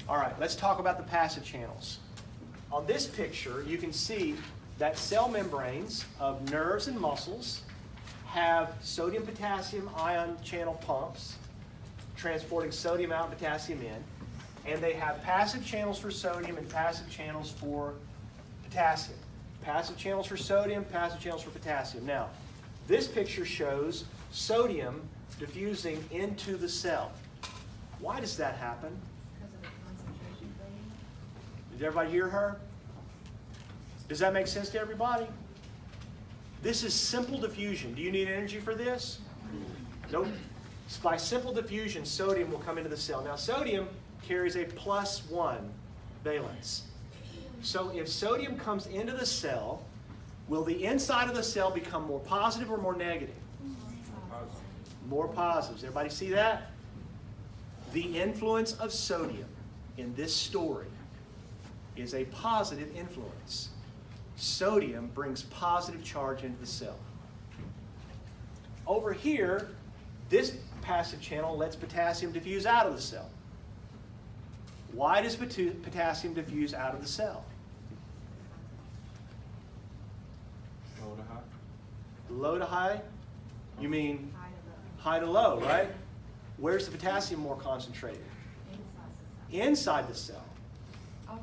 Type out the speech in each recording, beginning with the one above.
All right, let's talk about the passive channels. On this picture, you can see that cell membranes of nerves and muscles have sodium-potassium ion channel pumps transporting sodium out and potassium in, and they have passive channels for sodium and passive channels for potassium. Passive channels for sodium, passive channels for potassium. Now, this picture shows sodium diffusing into the cell. Why does that happen? Because of the concentration gradient. Did everybody hear her? Does that make sense to everybody? This is simple diffusion. Do you need energy for this? Nope. By simple diffusion, sodium will come into the cell. Now, sodium carries a +1 valence. So if sodium comes into the cell, will the inside of the cell become more positive or more negative? More positive. Does everybody see that? The influence of sodium in this story is a positive influence. Sodium brings positive charge into the cell. Over here, this passive channel lets potassium diffuse out of the cell. Why does potassium diffuse out of the cell? Low to high. Low to high? You mean High to low. high to low, right? Where's the potassium more concentrated? Inside the cell. Outside.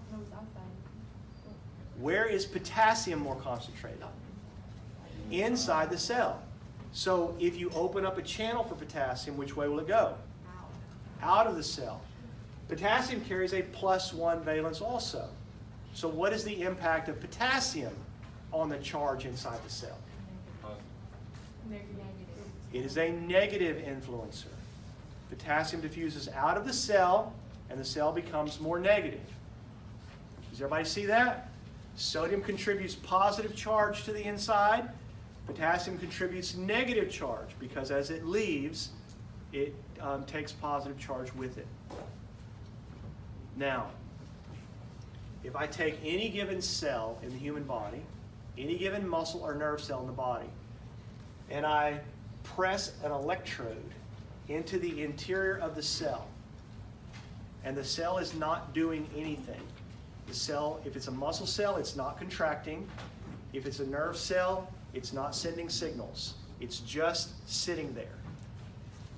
Where is potassium more concentrated? Inside the cell. So if you open up a channel for potassium, which way will it go? Out of the cell. Potassium carries a +1 valence also. So what is the impact of potassium on the charge inside the cell? Negative. It is a negative influencer. Potassium diffuses out of the cell, and the cell becomes more negative. Does everybody see that? Sodium contributes positive charge to the inside. Potassium contributes negative charge because as it leaves, it takes positive charge with it. Now, if I take any given cell in the human body, any given muscle or nerve cell in the body, and I press an electrode into the interior of the cell, and the cell is not doing anything. The cell, if it's a muscle cell, it's not contracting. If it's a nerve cell, it's not sending signals. It's just sitting there.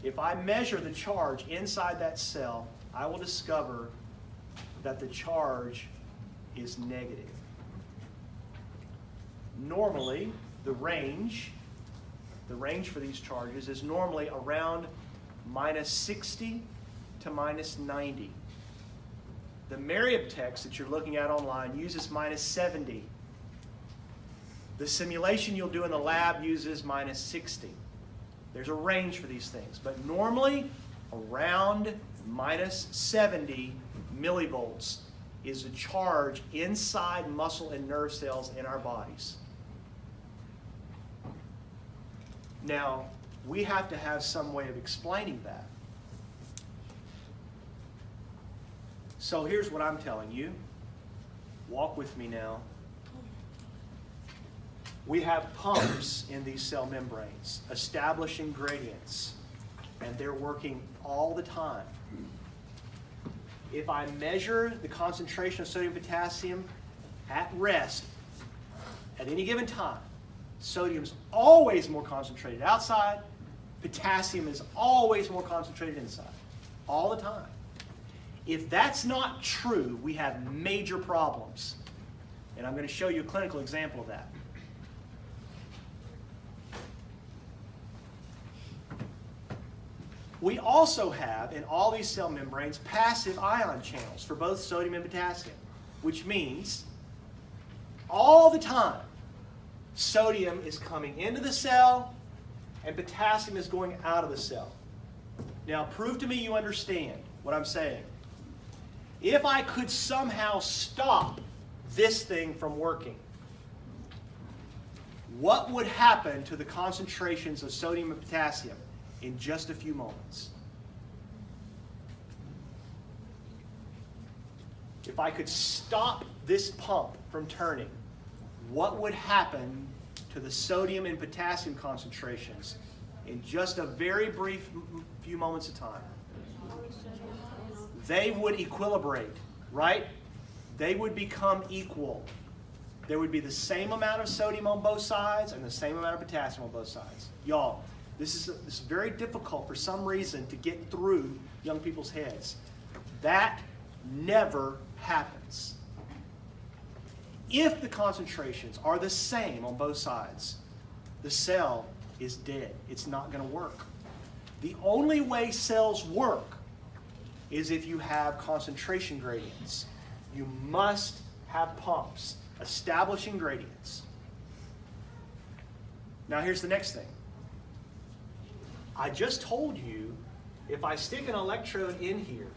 If I measure the charge inside that cell, I will discover that the charge is negative. Normally, the range for these charges is normally around -60 to -90. The Merriam text that you're looking at online uses -70. The simulation you'll do in the lab uses -60. There's a range for these things, but normally around -70 millivolts is the charge inside muscle and nerve cells in our bodies. Now, we have to have some way of explaining that. So here's what I'm telling you. Walk with me now. We have pumps in these cell membranes establishing gradients, and they're working all the time. If I measure the concentration of sodium and potassium at rest at any given time, sodium's always more concentrated outside, potassium is always more concentrated inside, all the time. If that's not true, we have major problems. And I'm going to show you a clinical example of that. We also have, in all these cell membranes, passive ion channels for both sodium and potassium, which means all the time, sodium is coming into the cell and potassium is going out of the cell. Now, prove to me you understand what I'm saying. If I could somehow stop this thing from working, what would happen to the concentrations of sodium and potassium in just a few moments? If I could stop this pump from turning, what would happen to the sodium and potassium concentrations in just a very brief few moments of time? they would equilibrate, right? They would become equal. There would be the same amount of sodium on both sides and the same amount of potassium on both sides. Y'all, this is very difficult for some reason to get through young people's heads. That never happens. If the concentrations are the same on both sides, the cell is dead. It's not going to work. The only way cells work is if you have concentration gradients. You must have pumps establishing gradients. Now here's the next thing. I just told you if I stick an electrode in here,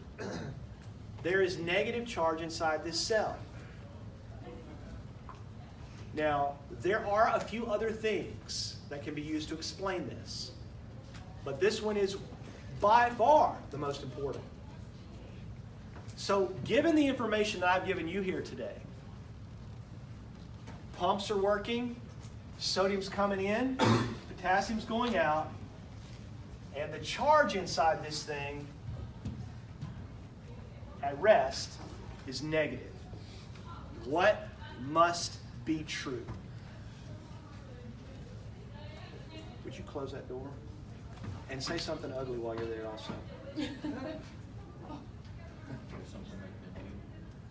there is negative charge inside this cell. Now, there are a few other things that can be used to explain this, but this one is by far the most important. So, given the information that I've given you here today, pumps are working, sodium's coming in, potassium's going out, and the charge inside this thing at rest is negative. What must be true? Would you close that door? And say something ugly while you're there also.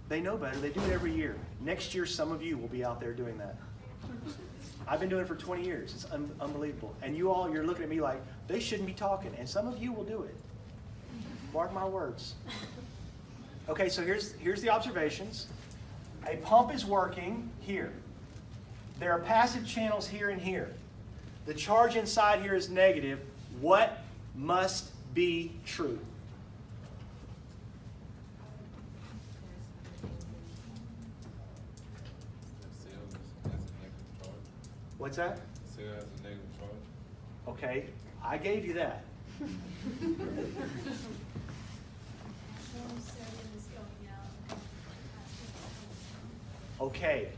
They know better. They do it every year. Next year, some of you will be out there doing that. I've been doing it for 20 years. It's unbelievable. And you all, you're looking at me like, they shouldn't be talking. And some of you will do it. Mark my words. Okay, so here's the observations. A pump is working here. There are passive channels here and here. The charge inside here is negative. What must be true? What's that? Cell has a negative charge. Okay, I gave you that. Okay,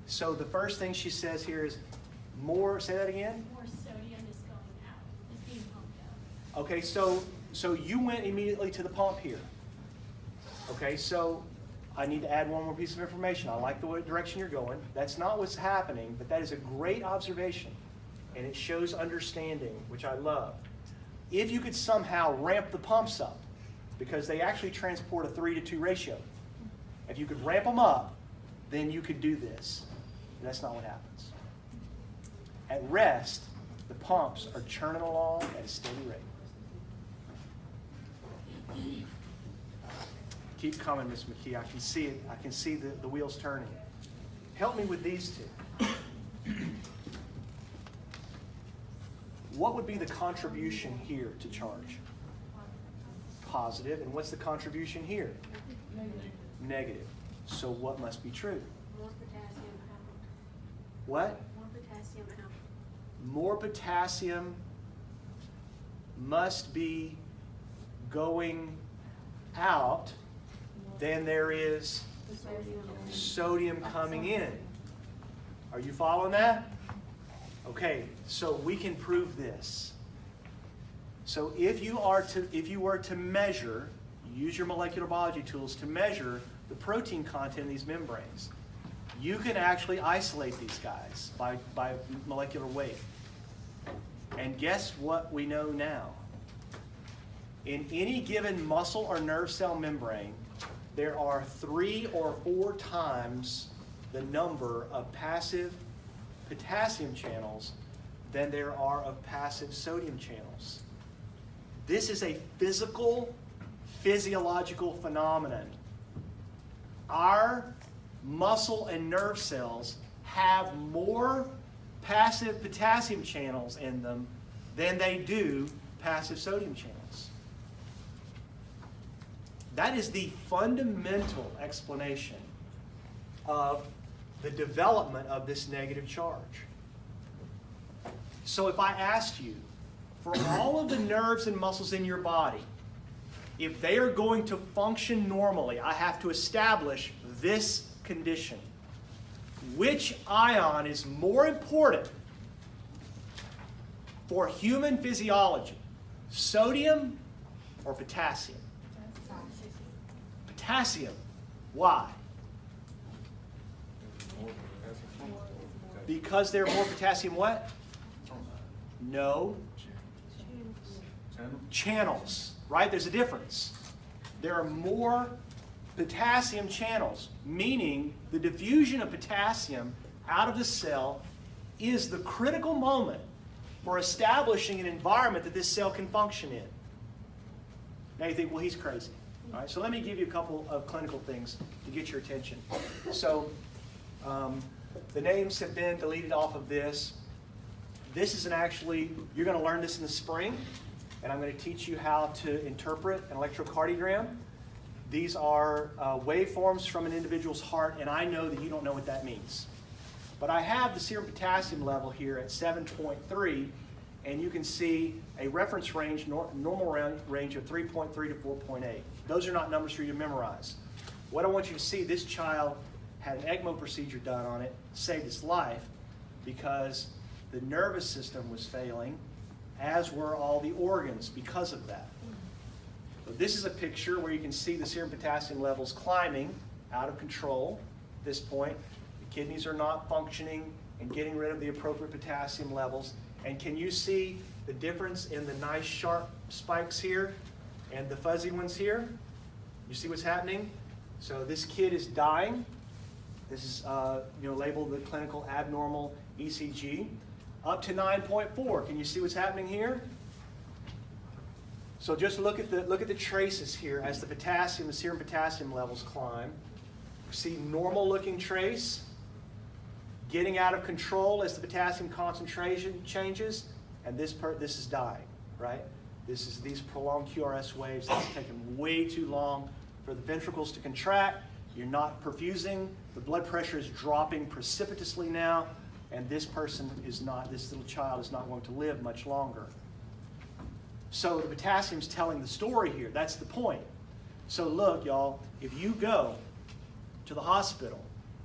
so the first thing she says here is more, say that again? More sodium is going out. It's being pumped out. Okay, so you went immediately to the pump here. Okay, so I need to add one more piece of information. I like the direction you're going. That's not what's happening, but that is a great observation. And it shows understanding, which I love. If you could somehow ramp the pumps up, because they actually transport a 3-to-2 ratio. If you could ramp them up, then you could do this. But that's not what happens. At rest, the pumps are churning along at a steady rate. Keep coming, Miss McKee. I can see it. I can see the wheels turning. Help me with these two. What would be the contribution here to charge? Positive. And what's the contribution here? Negative. So what must be true? More potassium out. What? More potassium out. More potassium must be going out than there is sodium coming in. Are you following that? Okay, so we can prove this. So if you were to measure, use your molecular biology tools to measure the protein content in these membranes, you can actually isolate these guys by molecular weight. And guess what we know now? In any given muscle or nerve cell membrane, there are 3 or 4 times the number of passive potassium channels than there are of passive sodium channels. This is a physiological phenomenon. Our muscle and nerve cells have more passive potassium channels in them than they do passive sodium channels. That is the fundamental explanation of the development of this negative charge. So if I asked you, for all of the nerves and muscles in your body, if they are going to function normally, I have to establish this condition. Which ion is more important for human physiology, sodium or potassium? potassium. Why? Because there are more potassium what? No. Channels, right? There's a difference. There are more potassium channels, meaning the diffusion of potassium out of the cell is the critical moment for establishing an environment that this cell can function in. Now you think, well, he's crazy. All right, so let me give you a couple of clinical things to get your attention. So the names have been deleted off of this. This isn't actually, you're going to learn this in the spring, and I'm going to teach you how to interpret an electrocardiogram. These are waveforms from an individual's heart, and I know that you don't know what that means. But I have the serum potassium level here at 7.3, and you can see a reference range, normal range of 3.3 to 4.8. Those are not numbers for you to memorize. What I want you to see, this child had an ECMO procedure done on it, saved his life, because the nervous system was failing, as were all the organs because of that. So this is a picture where you can see the serum potassium levels climbing out of control at this point. The kidneys are not functioning and getting rid of the appropriate potassium levels. And can you see the difference in the nice sharp spikes here and the fuzzy ones here? You see what's happening? So this kid is dying. This is labeled the clinical abnormal ECG. Up to 9.4. Can you see what's happening here? So just look at the traces here as the serum potassium levels climb. See normal looking trace, getting out of control as the potassium concentration changes, and this is dying, right? This is these prolonged QRS waves. That's taken way too long for the ventricles to contract. You're not perfusing. The blood pressure is dropping precipitously now, and this little child is not going to live much longer. So the potassium's telling the story here. That's the point. So look, y'all, if you go to the hospital,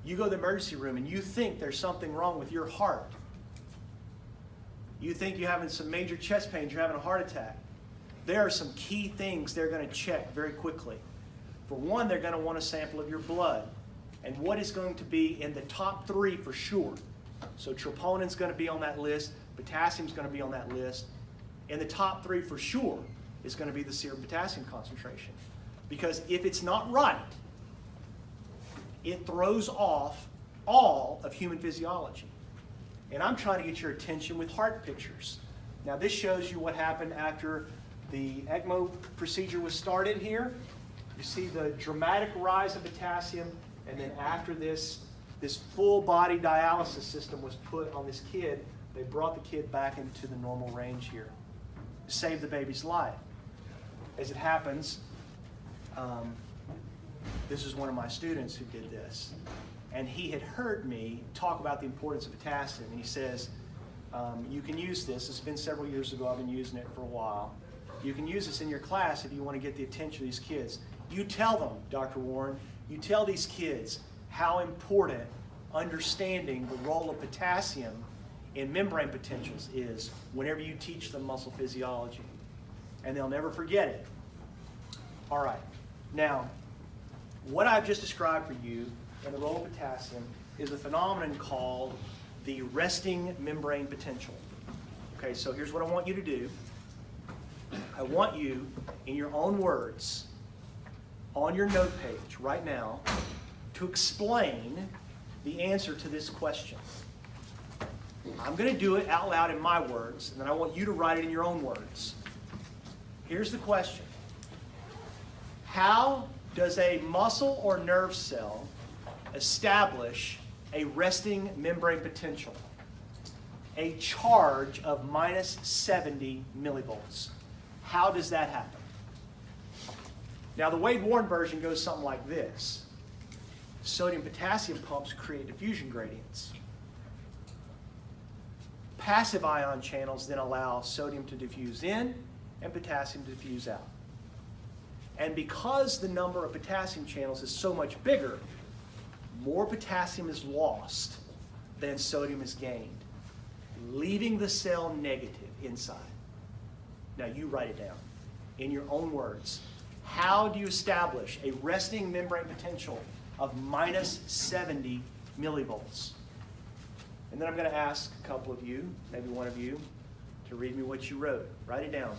you go to the emergency room, and you think there's something wrong with your heart, you think you're having some major chest pains, you're having a heart attack, there are some key things they're going to check very quickly. For one, they're going to want a sample of your blood. And what is going to be in the top 3 for sure? So troponin's going to be on that list, potassium's going to be on that list. In the top 3 for sure is going to be the serum potassium concentration. Because if it's not right, it throws off all of human physiology. And I'm trying to get your attention with heart pictures. Now this shows you what happened after the ECMO procedure was started here. You see the dramatic rise of potassium, and then after this full body dialysis system was put on this kid, they brought the kid back into the normal range here. Save the baby's life. As it happens, this is one of my students who did this. And he had heard me talk about the importance of potassium. And he says, you can use this. It's been several years ago. I've been using it for a while. You can use this in your class if you want to get the attention of these kids. You tell them, Dr. Warren, you tell these kids how important understanding the role of potassium in membrane potentials is whenever you teach them muscle physiology. And they'll never forget it. All right. Now, what I've just described for you in the role of potassium is a phenomenon called the resting membrane potential. Okay, so here's what I want you to do. I want you, in your own words, on your note page right now, to explain the answer to this question. I'm going to do it out loud in my words, and then I want you to write it in your own words. Here's the question. How does a muscle or nerve cell establish a resting membrane potential? A charge of minus 70 millivolts. How does that happen? Now, the Wade Warren version goes something like this. Sodium-potassium pumps create diffusion gradients. Passive ion channels then allow sodium to diffuse in and potassium to diffuse out. And because the number of potassium channels is so much bigger, more potassium is lost than sodium is gained, leaving the cell negative inside. Now you write it down in your own words. How do you establish a resting membrane potential of minus 70 millivolts? And then I'm going to ask a couple of you, maybe one of you, to read me what you wrote. Write it down.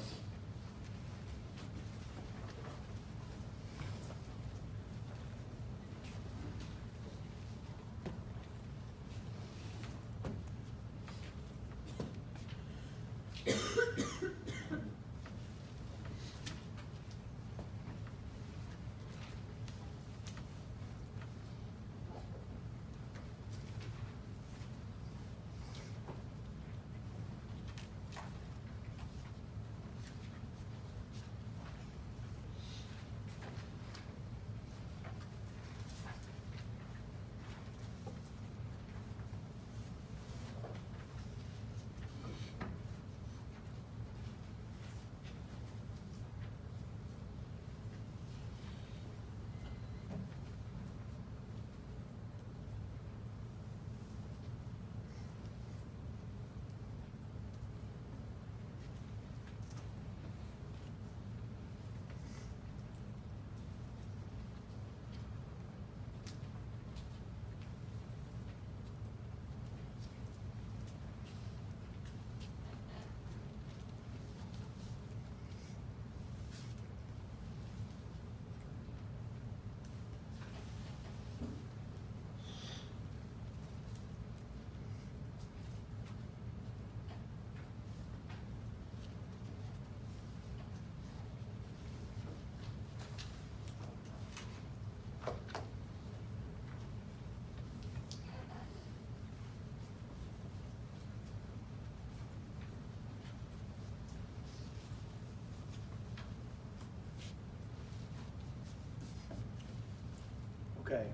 Okay.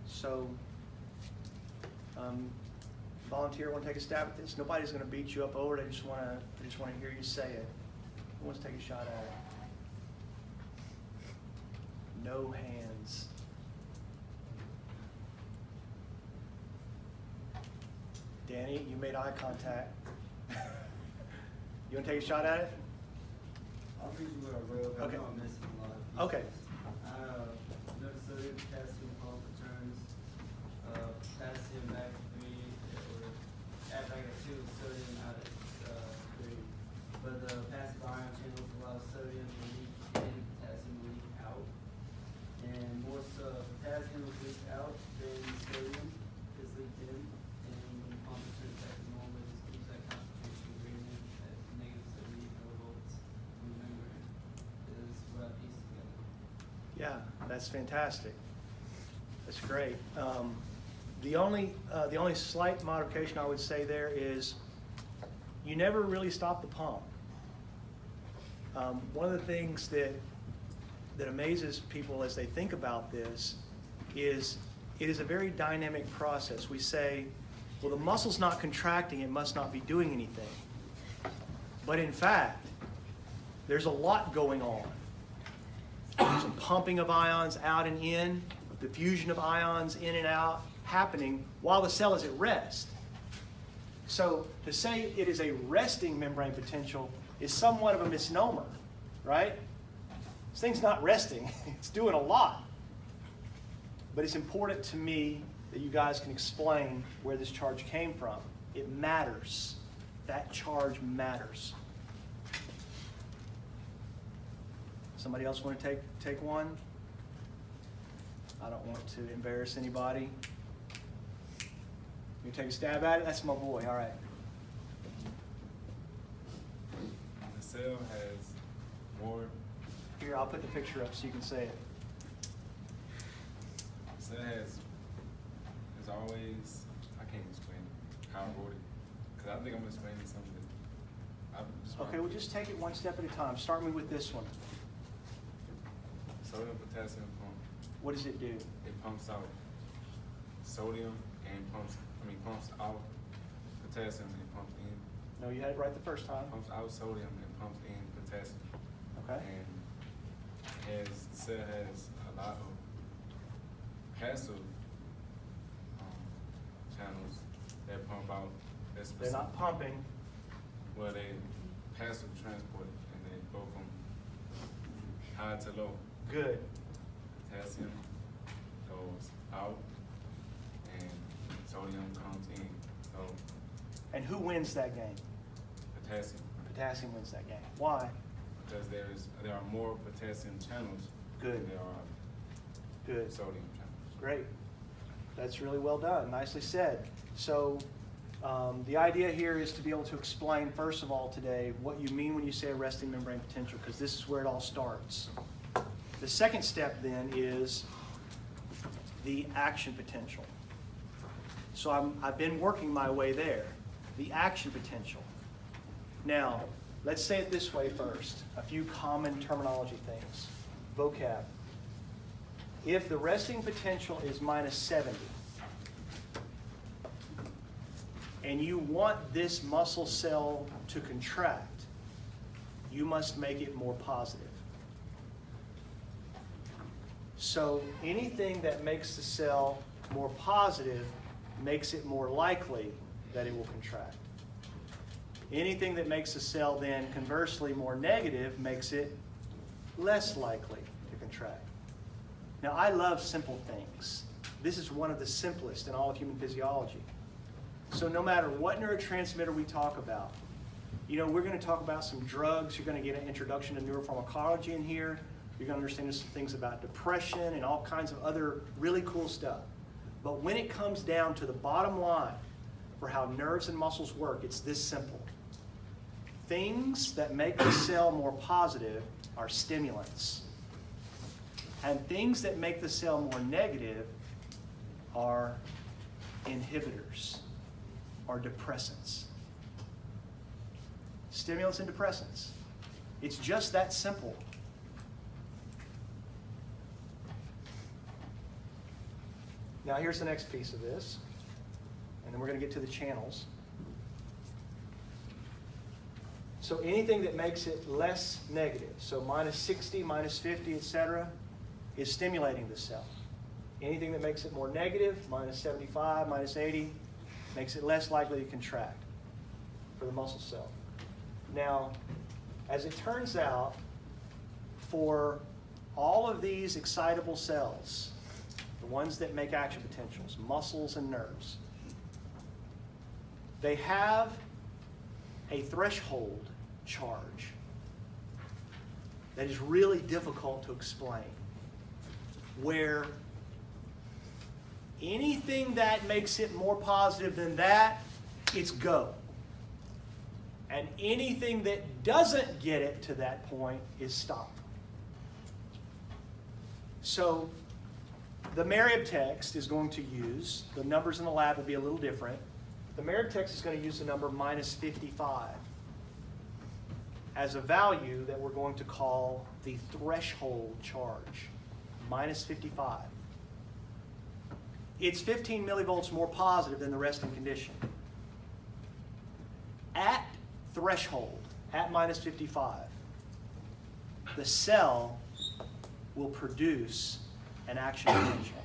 So, volunteer want to take a stab at this? Nobody's going to beat you up over it. I just want to hear you say it. Who wants to take a shot at it? No hands. Danny, you made eye contact. You want to take a shot at it? I'll read you what I wrote, but Okay. I know I'm missing a lot of pieces. Okay. Another sodium, potassium, pump returns, potassium back to 3, or add back at 2, sodium out at 3. But the passive ion channels allow sodium to leak in, potassium to leak out. And more potassium is leaked out than sodium is leaked in. And when the pump returns back to normal, it just keeps that concentration gradient at negative 70 millivolts in the membrane. Is what I pieced together. Yeah, that's fantastic. That's great. The only slight modification I would say there is you never really stop the pump. One of the things that amazes people as they think about this is it is a very dynamic process. We say, well, the muscle's not contracting, it must not be doing anything. But in fact, there's a lot going on. There's a pumping of ions out and in, diffusion of ions in and out happening while the cell is at rest. So to say it is a resting membrane potential is somewhat of a misnomer, right? This thing's not resting, it's doing a lot. But it's important to me that you guys can explain where this charge came from. It matters. That charge matters. Somebody else want to take one? I don't want to embarrass anybody. You take a stab at it? That's my boy, all right. The cell has more. Here, I'll put the picture up so you can say it. The cell has always. I can't explain how I wrote it because I think I'm explaining something. Okay, well just take it one step at a time. Start me with this one. Sodium potassium pump. What does it do? It pumps out sodium and pumps out potassium and pumps in. No, you had it right the first time. Pumps out sodium and pumps in potassium. Okay. And the cell has a lot of passive channels that pump out. That's They're not pumping. Well, they passive transport and they go from high to low. Good. Potassium goes out and sodium comes in. So And who wins that game? potassium, Potassium wins that game. Why? because there are more potassium channels Good. than there are Good. sodium channels. Great. That's really well done. Nicely said. So the idea here is to be able to explain, first of all, today, what you mean when you say a resting membrane potential, because this is where it all starts. The second step then is the action potential. So I've been working my way there. The action potential. Now, let's say it this way first. A few common terminology things. Vocab. If the resting potential is minus 70, and you want this muscle cell to contract, you must make it more positive. So anything that makes the cell more positive makes it more likely that it will contract. Anything that makes the cell then conversely more negative makes it less likely to contract. Now, I love simple things. This is one of the simplest in all of human physiology. So no matter what neurotransmitter we talk about, you know, we're going to talk about some drugs. You're going to get an introduction to neuropharmacology in here. You're going to understand some things about depression and all kinds of other really cool stuff. But when it comes down to the bottom line for how nerves and muscles work, it's this simple. Things that make the cell more positive are stimulants. And things that make the cell more negative are inhibitors or depressants. Stimulants and depressants. It's just that simple. Now here's the next piece of this, and then we're going to get to the channels. So anything that makes it less negative, so minus 60, minus 50, etc., is stimulating the cell. Anything that makes it more negative, minus 75, minus 80, makes it less likely to contract for the muscle cell. Now, as it turns out, for all of these excitable cells, the ones that make action potentials, muscles and nerves, they have a threshold charge that is really difficult to explain, where anything that makes it more positive than that, it's go. And anything that doesn't get it to that point is stop. So the Merriam text is going to use, the numbers in the lab will be a little different. The Merriam text is going to use the number minus 55 as a value that we're going to call the threshold charge, minus 55. It's 15 millivolts more positive than the resting condition. At threshold, at minus 55, the cell will produce an action potential.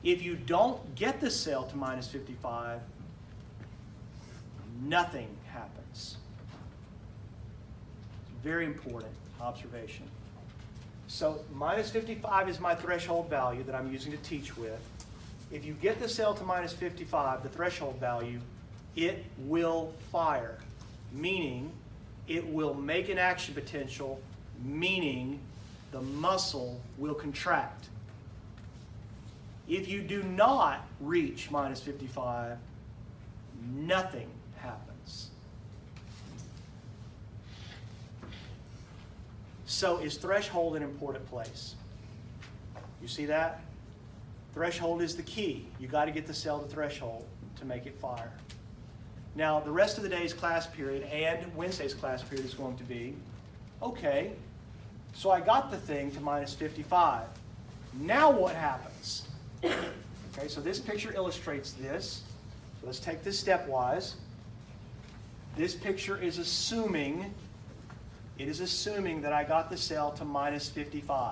If you don't get the cell to minus 55, nothing happens. Very important observation. So minus 55 is my threshold value that I'm using to teach with. If you get the cell to minus 55, the threshold value, it will fire, meaning it will make an action potential, meaning the muscle will contract. If you do not reach minus 55, nothing happens. So is threshold an important place? You see that? Threshold is the key. You got to get the cell to threshold to make it fire. Now, the rest of the day's class period and Wednesday's class period is going to be, okay, so I got the thing to minus 55. Now what happens? Okay, so this picture illustrates this. So let's take this stepwise. This picture is assuming, it is assuming that I got the cell to minus 55.